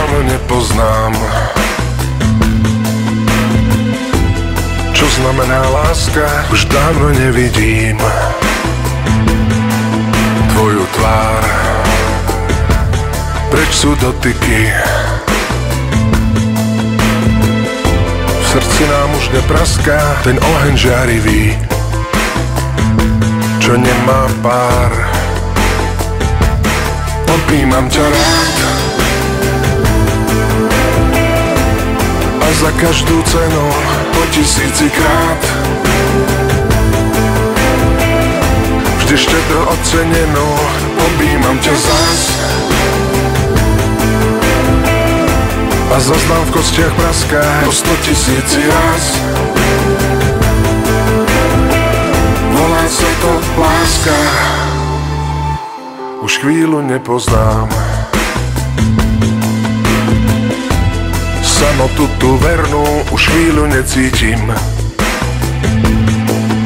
dávno nepoznám. Čo znamená láska, už dávno nevidím tvoju tvár. Preč sú dotyky, v srdci nám už nepraská ten oheň žiarivý, čo nemá pár. Objímam ťa rád a za každú cenu po 1000-krát, vždy štedro ocenenú. Objímam ťa zás a zaznám v kostiach praská po 100 000 raz. Volá sa to láska, už chvíľu nepoznám. Samotu tú vernú už chvíľu necítim.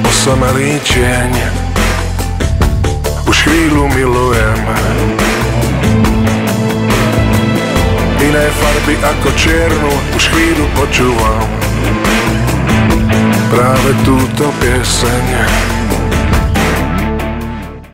Osamelý tieň už chvíľu milujem. Iné farby ako čiernu už chvíľu počúvam. Práve túto pieseň.